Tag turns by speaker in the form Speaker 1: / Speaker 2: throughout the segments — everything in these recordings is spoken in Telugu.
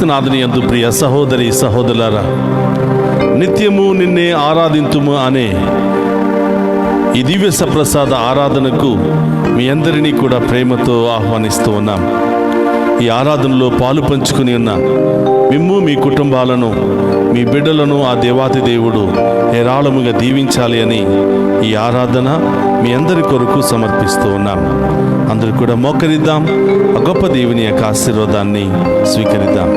Speaker 1: క్రీస్తునాథుని యందు ప్రియ సహోదరి సహోదరులారా, నిత్యము నిన్నే ఆరాధింతుము అనే ఈ దివ్య సప్రసాద ఆరాధనకు మీ అందరినీ కూడా ప్రేమతో ఆహ్వానిస్తూ ఉన్నాం. ఈ ఆరాధనలో పాలు పంచుకుని ఉన్న మిమ్ము, మీ కుటుంబాలను, మీ బిడ్డలను ఆ దేవాతి దేవుడు ఏరాళముగా దీవించాలి అని ఈ ఆరాధన మీ అందరి కొరకు సమర్పిస్తూ ఉన్నాం. అందరూ కూడా మోకరిద్దాం, ఆ గొప్ప దేవుని యొక్క ఆశీర్వాదాన్ని స్వీకరిద్దాం.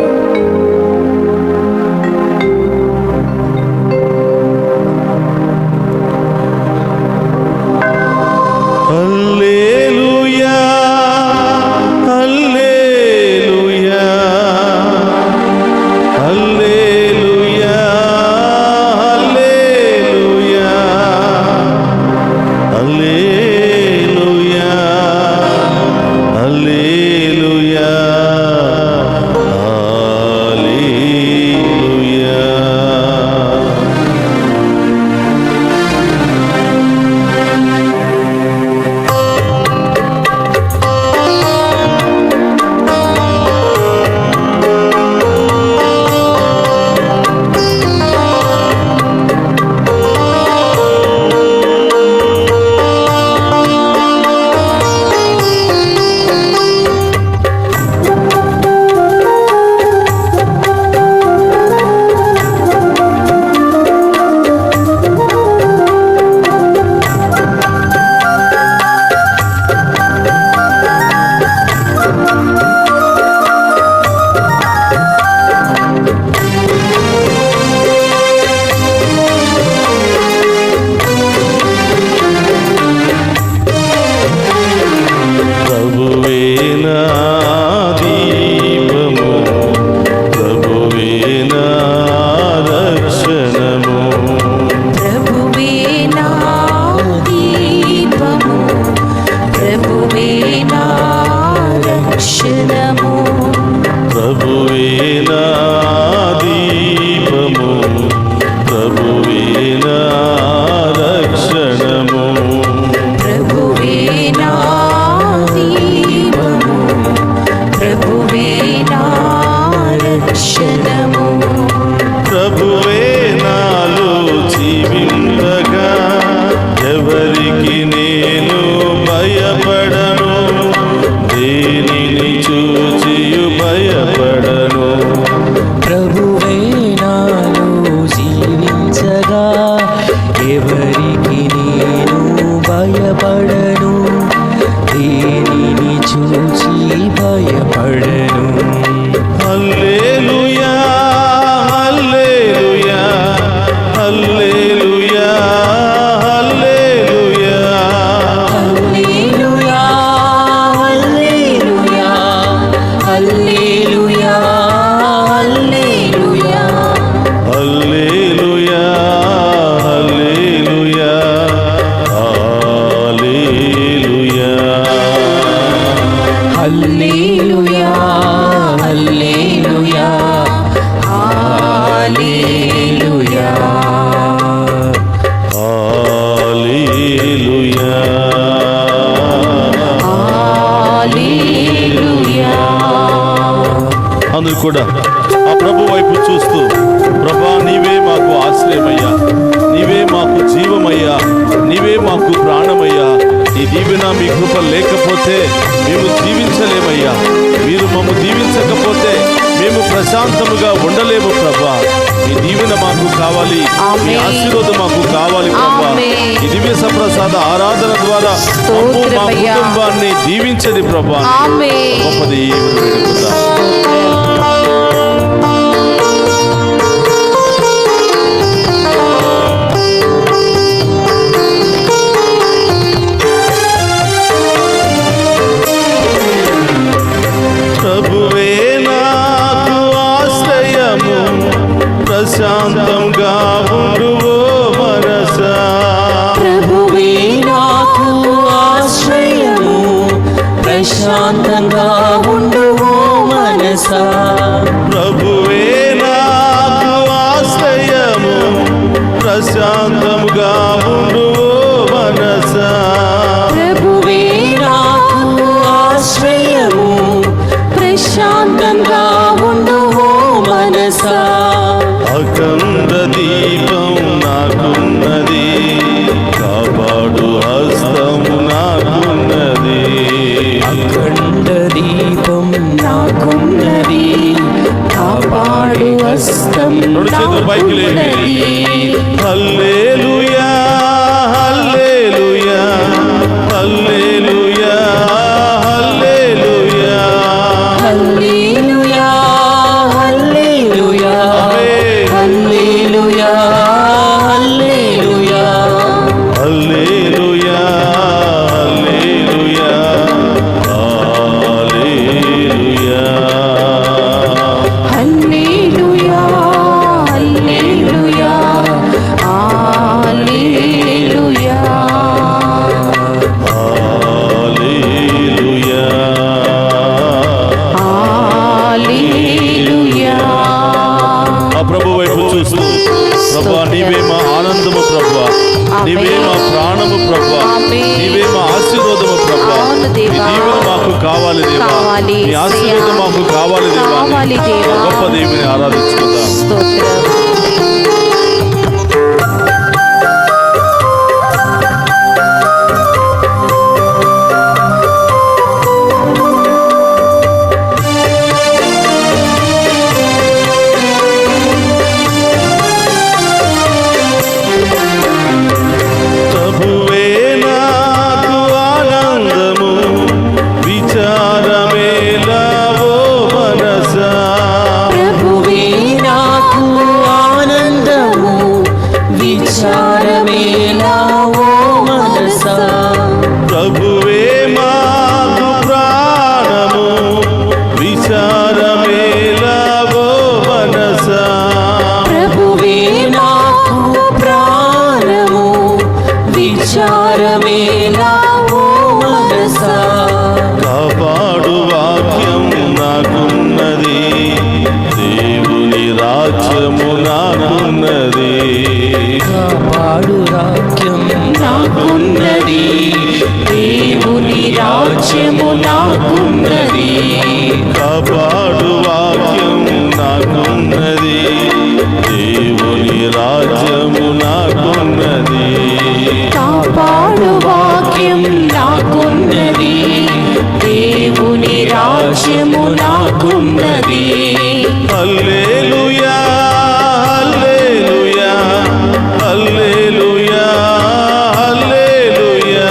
Speaker 1: అందరూ కూడా ఆ ప్రభు వైపు చూస్తూ, ప్రభా నీవే మాకు ఆశ్రయమయ్యా, నీవే మాకు జీవమయ్యా, నీవే మాకు ప్రాణమయ్యా. ఈ దీవెన మీ కృప లేకపోతే మేము జీవించలేమయ్యా. మీరు మమ్ము దీవించకపోతే మేము ప్రశాంతముగా ఉండలేము ప్రభా. ఈ దీవెన మాకు కావాలి, మీ ఆశీర్వాదం మాకు కావాలి ప్రభా. ఈ దివ్య సప్రసాద ఆరాధన ద్వారా మా కుటుంబాన్ని దీవించది ప్రభా. గొప్పది ప్రభువే నాకు ఆశ్రయము, ప్రశాంతంగా ఉండువో మనసా.
Speaker 2: ప్రభువే నాకు ఆశ్రయము, ప్రశాంతంగా ఉండువో మనసా.
Speaker 1: ప్రభువే నాకు ఆశ్రయము, ప్రశాంతంగా ఉండువో మనసా.
Speaker 2: ప్రభువే నాకు ఆశ్రయము, ప్రశాంతంగా ఉండువో మనసా
Speaker 1: అఖండ దీపం నాకున్నది, కాపాడు హస్తము నాకున్నది.
Speaker 2: అఖండ దీపం నాకున్నది, కాపాడు హస్తం
Speaker 1: రెండు చేతులు పైకి లేపి హల్లెలూయా హల్లెలూయా హల్లెలూయా హల్లెలూయా
Speaker 2: హల్లెలూయా హల్లెలూయా హల్లెలూయా హల్లెలూయా
Speaker 1: హల్లెలూయా హల్లెలూయా హల్లెలూయా
Speaker 2: హల్లెలూయా హల్లెలూయా హల్లెలూయా హల్లెలూయా.
Speaker 1: ఆ ప్రభు వైపు చూస్తూ, ప్రభువా నీవే మా ఆనందము, ప్రభువా నీవే మా ప్రాణము, ప్రభువా నీవే మా ఆశీర్వాదము, ప్రభువా
Speaker 2: అవును
Speaker 1: నీ
Speaker 2: దేవా.
Speaker 1: దీవెన మాకు కావాలి దేవా,
Speaker 2: కావాలి,
Speaker 1: నీ ఆశీర్వాదం మాకు కావాలి దేవా.
Speaker 2: కావాలి దేవా.
Speaker 1: గొప్ప దేవుని ఆరాధించుకుందాం.
Speaker 2: స్తోత్రం.
Speaker 1: ప్రభువే నాకు ఆనందము, విచారమేలా ఓ మనసా.
Speaker 2: ప్రభువే నాకు ఆనందము, విచారమేలా ఓ మనసా.
Speaker 1: ప్రభువే మాకు ప్రాణము, విచారమేలా ఓ మనసా.
Speaker 2: ప్రభువే నాకు ప్రాణము, విచారమేలా ఓ మనసా.
Speaker 1: కాపాడు వాక్యం నాకున్నది, దేవుని రాజ్యము నాకున్నది.
Speaker 2: కాపాడు రాజ్యం నాకున్నది, దేవుని రాజ్యము నాకున్నది.
Speaker 1: కాపాడు వాక్యం నాకున్నది, దేవుని రాజ్యము నాకున్నది.
Speaker 2: కాపాడు వాక్యం నాకున్నది, దేవుని రాజ్యము నాకున్నది.
Speaker 1: హల్లెలూయా హల్లెలూయా హల్లెలూయా హల్లెలూయా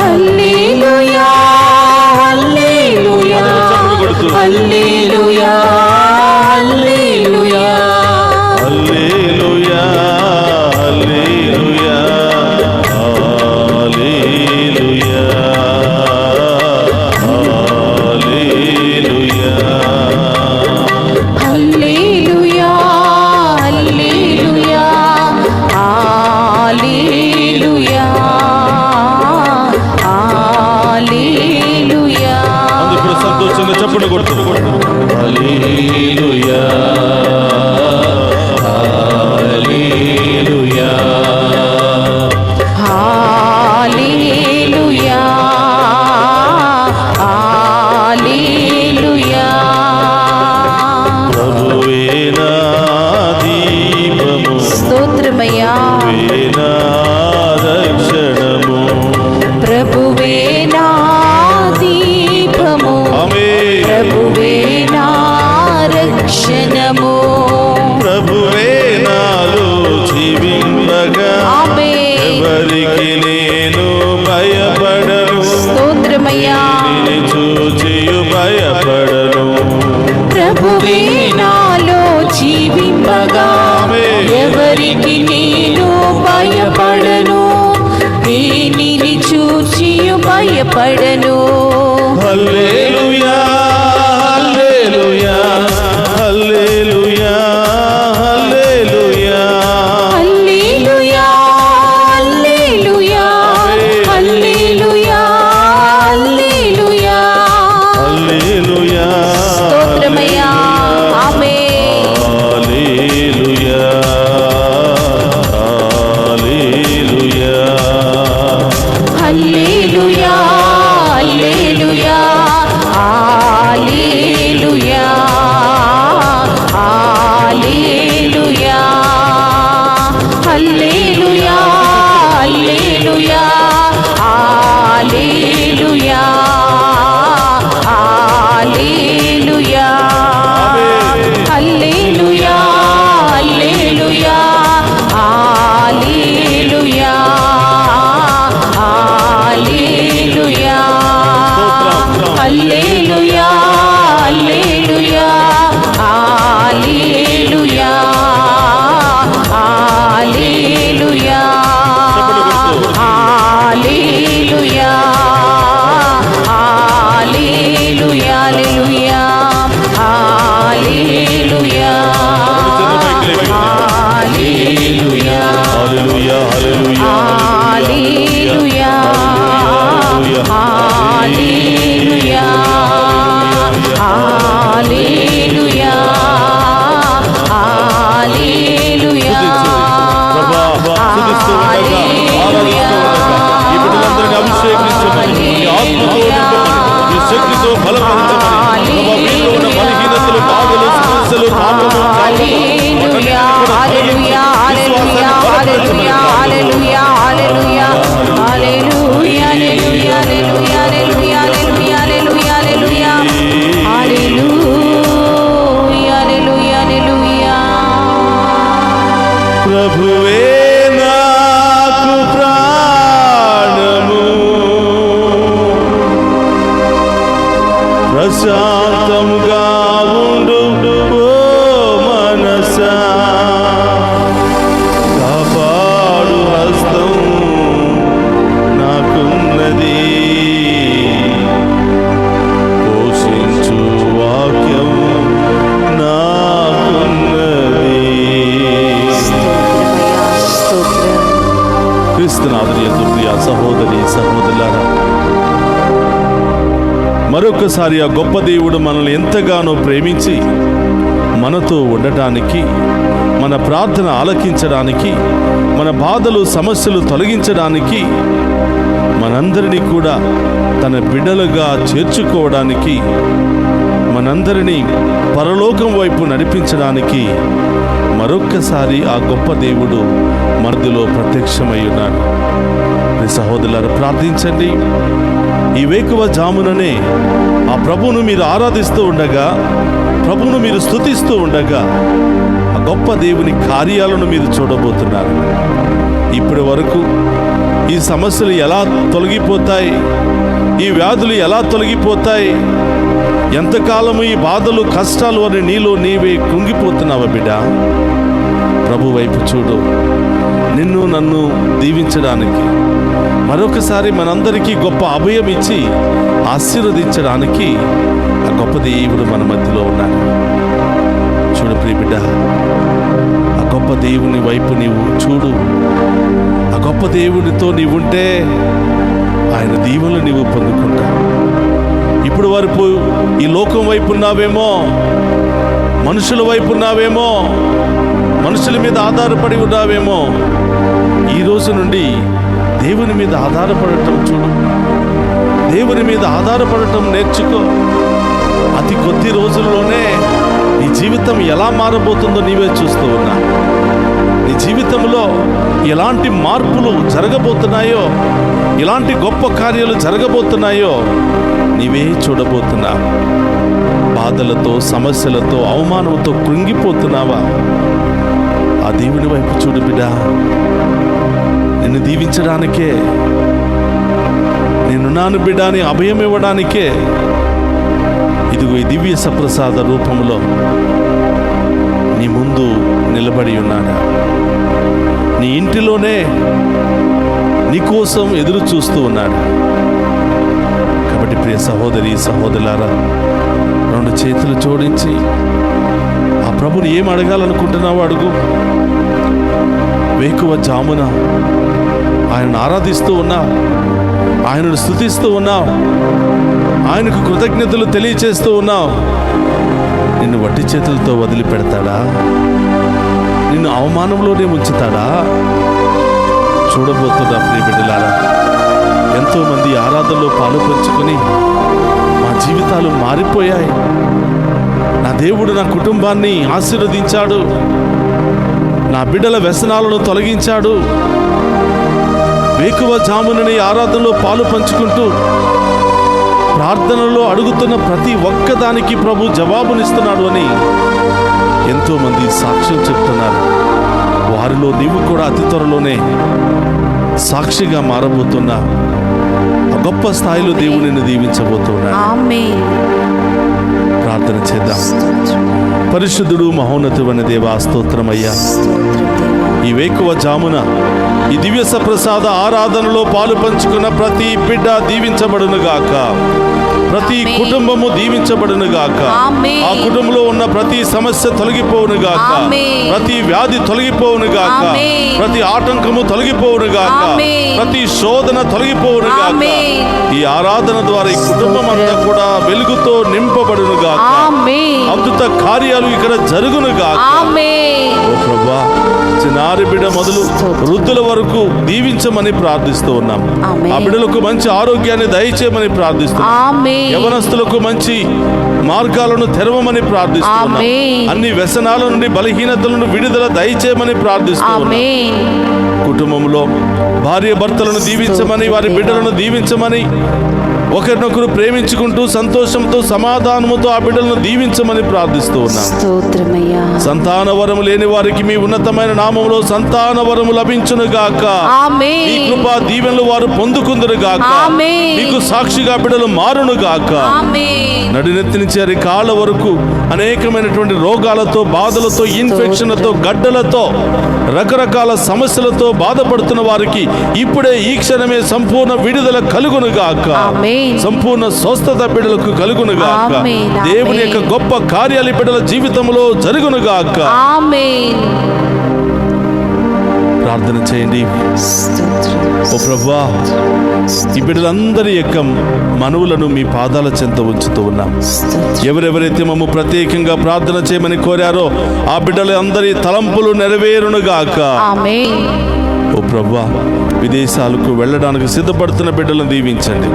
Speaker 2: హల్లెలూయా హల్లెలూయా హల్లెలూయా హల్లెలూయా
Speaker 1: హల్లెలూయా హల్లెలూయా హల్లెలూయా హల్లెలూయా
Speaker 2: హల్లెలూయా హల్లెలూయా హల్లెలూయా హల్లెలూయా.
Speaker 1: అందుకు సంతోషంగా చప్పుడు కొడుతూ హల్లెలూయా హల్లెలూయా
Speaker 2: హల్లెలూయా హల్లెలూయా.
Speaker 1: ప్రభువే నా దీపము,
Speaker 2: స్తోత్రమయ్యా.
Speaker 1: ప్రభువే నా రక్షణము.
Speaker 2: ప్రభువే నా దీపము,
Speaker 1: ఆమేన్.
Speaker 2: ప్రభువే నా రక్షణము.
Speaker 1: ప్రభువే నాలో జీవింపగా,
Speaker 2: ఆమేన్.
Speaker 1: ఎవరికి నేను భయపడను,
Speaker 2: స్తోత్రమయ్యా.
Speaker 1: నిన్ను చూచియు భయపడను.
Speaker 2: ప్రభువే నాలో జీవింపగా, ఎవరికి నేను భయపడను, దేనిని చూచి భయపడను.
Speaker 1: హల్లెలూయా హల్లెలూయా హల్లెలూయా హల్లెలూయా
Speaker 2: హల్లెలూయా హల్లెలూయా హల్లెలూయా హల్లెలూయా.
Speaker 1: హల్లెలూయా
Speaker 2: స్తోత్రమయ్యా. ఆమేన్.
Speaker 1: హల్లెలూయా హల్లెలూయా
Speaker 2: హల్లెలూయా హల్లెలూయా హల్లెలూయా
Speaker 1: హల్లెలూయా హల్లెలూయా
Speaker 2: హల్లెలూయా హల్లెలూయా హల్లెలూయా హల్లెలూయా
Speaker 1: ప్రభా స్తుతిస్తూ ఉండగా ఆరాధిస్తూ ఉండగా ఈ బిడ్డలందరినీ అభిషేకించమని నీ ఆత్మతో నింపమని నీ శక్తితో బలపరచమని ప్రభా వీరిలో ఉన్న బలహీనతలు బాధలు సమస్యలు పాపము
Speaker 2: హల్లెలూయా హల్లెలూయా హల్లెలూయా హల్లెలూయా హల్లెలూయా హల్లెలూయా హల్లెలూయా హల్లెలూయా హల్లెలూయా హల్లెలూయా హల్లెలూయా హల్లెలూయా హల్లెలూయా హల్లెలూయా
Speaker 1: ప్రభువే నాకు ప్రాణము ప్రశాంతముగా ఉండు ఓ మనసా కాపాడు హస్తం నాకున్నది పోషించు వాక్యం నాకున్నది. క్రీస్తునాథుని యందు ప్రియ సహోదరి సహోదరులారా, మరొకసారి ఆ గొప్ప దేవుడు మనల్ని ఎంతగానో ప్రేమించి మనతో ఉండటానికి, మన ప్రార్థన ఆలకించడానికి, మన బాధలు సమస్యలు తొలగించడానికి, మనందరినీ కూడా తన బిడ్డలుగా చేర్చుకోవడానికి, మనందరినీ పరలోకం వైపు నడిపించడానికి మరొక్కసారి ఆ గొప్ప దేవుడు మధ్యలో ప్రత్యక్షమై ఉన్నాడు. మీ సహోదరులారా, ప్రార్థించండి. ఈ వేకువ జాముననే ఆ ప్రభువును మీరు ఆరాధిస్తూ ఉండగా, ప్రభువును మీరు స్తుతిస్తూ ఉండగా ఆ గొప్ప దేవుని కార్యాలను మీరు చూడబోతున్నారు. ఇప్పటి వరకు ఈ సమస్యలు ఎలా తొలగిపోతాయి, ఈ వ్యాధులు ఎలా తొలగిపోతాయి, ఎంతకాలము ఈ బాధలు కష్టాలు అని నీలో నీవే కృంగిపోతున్నావా బిడ్డ? ప్రభు వైపు చూడు. నిన్ను నన్ను దీవించడానికి, మరొకసారి మనందరికీ గొప్ప అభయం ఇచ్చి ఆశీర్వదించడానికి ఆ గొప్ప దేవుడు మన మధ్యలో ఉన్నాడు. చూడు ప్రియ బిడ్డ, ఆ గొప్ప దేవుని వైపు నీవు చూడు. ఆ గొప్ప దేవునితో నీవుంటే ఆయన దీవెనలు నీవు పొందుకుంటావు. ఇప్పుడు వరకు ఈ లోకం వైపు ఉన్నావేమో, మనుషుల వైపు ఉన్నావేమో, మనుషుల మీద ఆధారపడి ఉన్నావేమో. ఈ రోజు నుండి దేవుని మీద ఆధారపడటం చూడు. దేవుని మీద ఆధారపడటం నేర్చుకో. అతి కొద్ది రోజుల్లోనే నీ జీవితం ఎలా మారబోతుందో నీవే చూస్తూ ఉన్నా. నీ జీవితంలో ఎలాంటి మార్పులు జరగబోతున్నాయో, ఎలాంటి గొప్ప కార్యాలు జరగబోతున్నాయో నీవే చూడబోతున్నా. బాధలతో, సమస్యలతో, అవమానంతో కృంగిపోతున్నావా? ఆ దేవుని వైపు చూడు బిడ్డ. నిన్ను దీవించడానికే, నేనున్నాను బిడ్డ అని అభయం ఇవ్వడానికే ఇదిగో ఈ దివ్య సప్రసాద రూపంలో నీ ముందు నిలబడి ఉన్నాడా. నీ ఇంటిలోనే నీకోసం ఎదురు చూస్తూ ఉన్నాడు. కాబట్టి ప్రియ సహోదరి సహోదరులారా, రెండు చేతులు జోడించి ఆ ప్రభుని ఏం అడగాలనుకుంటున్నావు అడుగు. వేకువ జామున ఆయనను ఆరాధిస్తూ ఉన్నావు, ఆయనను స్తుతిస్తూ ఉన్నావు, ఆయనకు కృతజ్ఞతలు తెలియచేస్తూ ఉన్నావు. నిన్ను వట్టి చేతులతో వదిలిపెడతాడా? నిన్ను అవమానంలోనే ఉంచుతాడా? చూడబోతున్నా ప్రియ బిడ్డలారా, ఎంతోమంది ఆరాధనలో పాలు పంచుకొని మా జీవితాలు మారిపోయాయి. నా దేవుడు నా కుటుంబాన్ని ఆశీర్వదించాడు, నా బిడ్డల వ్యసనాలను తొలగించాడు. వేకువ జామునని ఆరాధనలో పాలు పంచుకుంటూ ప్రార్థనలో అడుగుతున్న ప్రతి ఒక్కదానికి ప్రభు జవాబునిస్తున్నాడు అని ఎంతోమంది సాక్ష్యం చెప్తున్నారు. వారిలో నీవు కూడా అతి త్వరలోనే సాక్షిగా మారబోతున్నా. ఆ గొప్ప స్థాయిలో దేవునిని దీవించబోతున్నాడు.
Speaker 2: ఆమేన్.
Speaker 1: ప్రార్థన చేద్దాం. పరిశుద్ధుడు మహోన్నతుడైన దేవా, స్తోత్రమయ్యా. ఈ వేకువ జామున ఈ దివ్య సప్రసాద ఆరాధనలో పాలు పంచుకున్న ప్రతి బిడ్డ దీవించబడునుగాక. ప్రతి
Speaker 2: ఆమేన్.
Speaker 1: కుటుంబము దీవించబడును గాక.
Speaker 2: ఆమేన్.
Speaker 1: ఆ కుటుంబంలో ఉన్న ప్రతి సమస్య తొలగిపోవును గాక.
Speaker 2: ఆమేన్.
Speaker 1: ప్రతి వ్యాధి తొలగిపోవును గాక.
Speaker 2: ఆమేన్.
Speaker 1: ప్రతి ఆటంకము తొలగిపోవును గాక.
Speaker 2: ఆమేన్.
Speaker 1: ప్రతి శోధన తొలగిపోవును గాక.
Speaker 2: ఆమేన్.
Speaker 1: ఈ ఆరాధన ద్వారా ఈ కుటుంబం అంతా కూడా వెలుగుతో నింపబడును గాక.
Speaker 2: ఆమేన్.
Speaker 1: అద్భుత కార్యాలు ఇక్కడ జరుగును గాక.
Speaker 2: ఆమేన్.
Speaker 1: ఓ ప్రభువా, చిన్నారి బిడ్డ మొదలు వృద్ధుల వరకు దీవించమని ప్రార్థిస్తూ ఉన్నాం.
Speaker 2: ఆమేన్.
Speaker 1: ఆ బిడ్డలకు మంచి ఆరోగ్యాన్ని దయచేయమని ప్రార్థిస్తున్నాం.
Speaker 2: ఆమేన్.
Speaker 1: యవనస్తులకు మంచి మార్గాలను తెరవమని ప్రార్థిస్తున్నాం.
Speaker 2: ఆమేన్.
Speaker 1: అన్ని వ్యసనాల నుండి బలహీనతలను విడుదల దయచేయమని ప్రార్థిస్తున్నాం.
Speaker 2: ఆమేన్.
Speaker 1: కుటుంబంలో భార్య భర్తలను దీవించమని, వారి బిడ్డలను దీవించమని, ఒకరినొకరు ప్రేమించుకుంటూ సంతోషంతో సమాధానముతో ఆ బిడ్డలను దీవించమని ప్రార్థిస్తూ ఉన్నాం.
Speaker 2: స్తోత్రమయ్యా.
Speaker 1: సంతాన వరము లేని వారికి మీ ఉన్నతమైన నామములో సంతాన వరము లభించును గాక.
Speaker 2: ఆమేన్.
Speaker 1: మీ కృపా దీవెనలు వారు పొందుకుందురు గాక.
Speaker 2: ఆమేన్.
Speaker 1: మీకు సాక్షిగా బిడ్డలు మారును గాక.
Speaker 2: ఆమేన్.
Speaker 1: నడినెత్తి నుంచి అరి కాళ్ళ వరకు అనేకమైనటువంటి రోగాలతో, బాధలతో, ఇన్ఫెక్షన్లతో, గడ్డలతో, రకరకాల సమస్యలతో బాధపడుతున్న వారికి ఇప్పుడే ఈ క్షణమే సంపూర్ణ విడుదల కలుగును గాక.
Speaker 2: ఆమేన్.
Speaker 1: సంపూర్ణ స్వస్థత బిడ్డలకు కలుగును గాక.
Speaker 2: ఆమేన్.
Speaker 1: దేవుని యొక్క గొప్ప కార్యాలు ఈ బిడ్డల జీవితంలో జరుగును గాక.
Speaker 2: ఆమేన్.
Speaker 1: ప్రార్థన చేయండి.
Speaker 2: స్తోత్రం.
Speaker 1: ఓ ప్రభువా, ఈ బిడ్డలందరి యొక్క మనవులను మీ పాదాల చెంత ఉంచుతూ ఉన్నాం.
Speaker 2: స్తోత్రం.
Speaker 1: ఎవరెవరైతే మమ్మ ప్రత్యేకంగా ప్రార్థన చేయమని కోరారో ఆ బిడ్డల అందరి తలంపులు నెరవేరునుగాక.
Speaker 2: ఆమేన్.
Speaker 1: ఓ ప్రభువా, విదేశాలకు వెళ్ళడానికి సిద్ధపడుతున్న బిడ్డలను దీవించండి.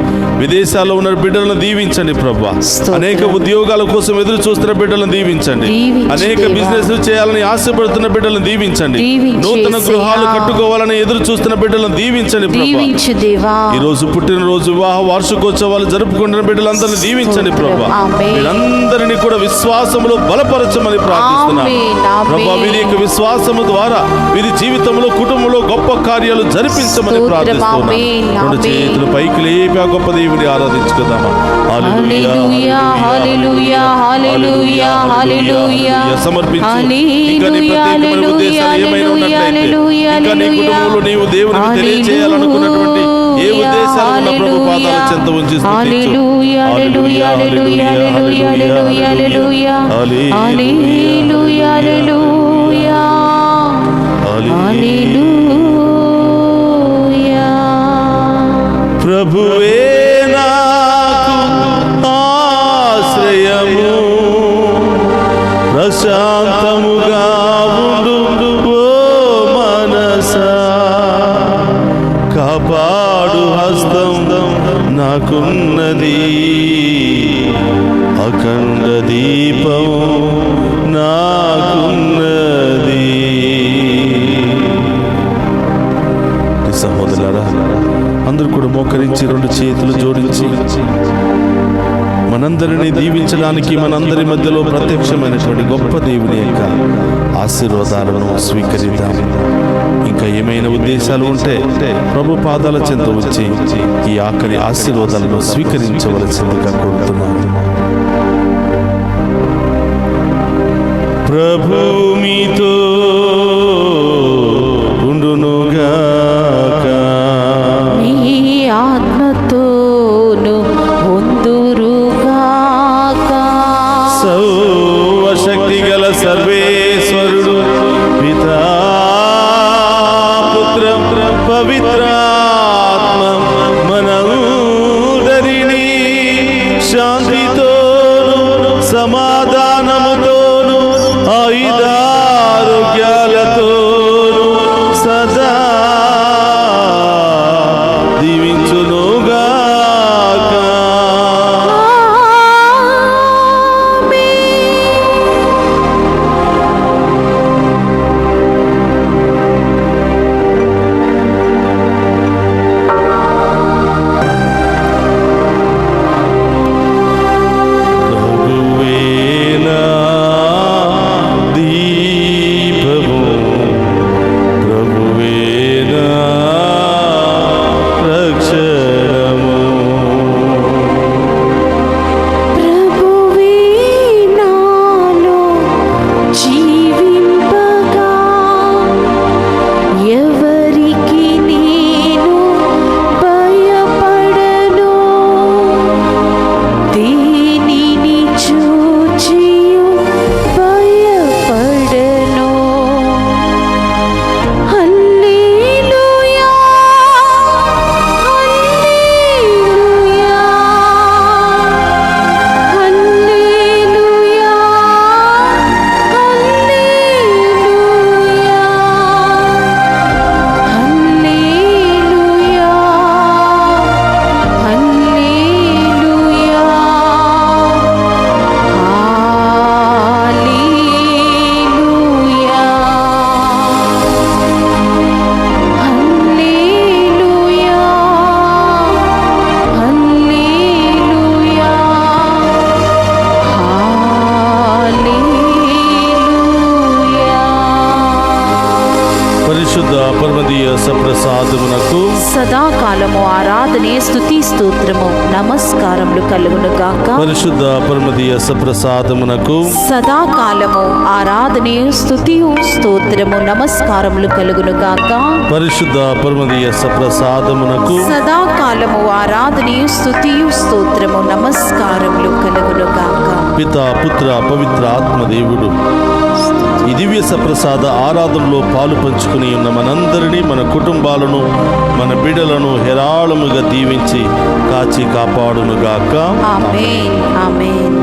Speaker 1: విదేశాల్లో ఉన్న బిడ్డలను దీవించండి ప్రభువా.
Speaker 2: స్తోత్రం.
Speaker 1: అనేక ఉద్యోగాల కోసం ఎదురు చూస్తున్న బిడ్డలను దీవించండి.
Speaker 2: దీవించు
Speaker 1: అనేక
Speaker 2: దేవా.
Speaker 1: బిజినెస్ చేయాలని ఆశపడుతున్న బిడ్డలను దీవించండి.
Speaker 2: దీవించు
Speaker 1: నూతన
Speaker 2: యేసయ్యా.
Speaker 1: గృహాలు కట్టుకోవాలని ఎదురు చూస్తున్న బిడ్డలను దీవించండి ప్రభువా.
Speaker 2: దీవించు దేవా.
Speaker 1: ఈ రోజు పుట్టినరోజు, వివాహ వార్షికోత్సవాలు జరుపుకుంటున్న బిడ్డలందరినీ దీవించండి ప్రభా.
Speaker 2: ఆమేన్.
Speaker 1: వీరందరినీ కూడా విశ్వాసములో బలపరచమని ప్రార్థిస్తున్నాం
Speaker 2: ఆమేన్. ఆమేన్.
Speaker 1: ప్రభా. వీరి యొక్క విశ్వాసము ద్వారా వీరి జీవితంలో, కుటుంబంలో గొప్ప కార్యాలు జరిపించమని
Speaker 2: స్తోత్రం.
Speaker 1: ప్రార్థిస్తున్నాం.
Speaker 2: ఆమేన్.
Speaker 1: రెండు
Speaker 2: ఆమేన్.
Speaker 1: చేతులు పైకి లేపి ఆ గొప్ప దేవుని ఆరాధించుకుందామా.
Speaker 2: హల్లెలూయా, హల్లెలూయా, హల్లెలూయా, హల్లెలూయా.
Speaker 1: సమర్పించు.
Speaker 2: హల్లెలూయా,
Speaker 1: ఇంకా నీ ప్రత్యేకమైన ఉద్దేశాలు ఏమైనా ఉన్నట్లయితే, ఇంకా నీ కుటుంబంలో నీవు దేవునికి తెలియజేయాలనుకున్నటువంటి ఏ ఉద్దేశాలు ఉన్న ప్రభు పాదాల చెంత ఉంచి స్తుతించు.
Speaker 2: హల్లెలూయా, హల్లెలూయా, హల్లెలూయా, హల్లెలూయా, హల్లెలూయా, హల్లెలూయా. హల్లెలూయా, హల్లెలూయా. హల్లెలూయా.
Speaker 1: ప్రభువే నాకు ఆశ్రయము, ప్రశాంతముగా ఉండు ఓ మనసా. కాపాడు హస్తం నాకున్నది, అఖండ దీపం నాకున్నది. సహోదరులారా, అందరూ కూడా మోకరించి రెండు చేతులు జోడించి మనందరినీ దీవించడానికి మనందరి మధ్యలో ప్రత్యక్షమైనటువంటి గొప్ప దేవుని యొక్క ఆశీర్వాదాలను స్వీకరిద్దాం. ఇంకా ఏమైనా ఉద్దేశాలు ఉంటే ప్రభు పాదాల చెంత వచ్చి ఈ ఆఖరి ఆశీర్వాదాలను స్వీకరించవలసిందిగా కోరుతున్నాను. ప్రభు మీతో ఉండునుగాక.
Speaker 2: నీ ఆత్మతోను ఉందురుగాక.
Speaker 1: సర్వశక్తి గల సర్వేశ్వరుడు పితా పుత్ర పవిత్రాత్మ మనందరినీ శాంతితోను సమాధానముతోను ఆయుధారోగ్య ప్రసాదమునకు
Speaker 2: సదాకాలము ఆరాధనే స్తుతి స్తోత్రము నమస్కారములు కలుగును గాక.
Speaker 1: పరిశుద్ధ పరమదీయ ప్రసాదమునకు
Speaker 2: సదాకాలము ఆరాధనే స్తుతియు స్తోత్రము నమస్కారములు కలుగును గాక.
Speaker 1: పరిశుద్ధ పరమదీయ ప్రసాదమునకు
Speaker 2: సదాకాలము ఆరాధనే స్తుతియు స్తోత్రము నమస్కారములు కలుగును గాక.
Speaker 1: పిత పుత్ర పవిత్ర ఆత్మదేవుడు ఈ దివ్య సప్రసాద ఆరాధనలో పాలు పంచుకుని ఉన్న మనందరినీ, మన కుటుంబాలను, మన బిడ్డలను హేరాళముగా దీవించి కాచి కాపాడునుగాక.
Speaker 2: ఆమేన్ ఆమేన్.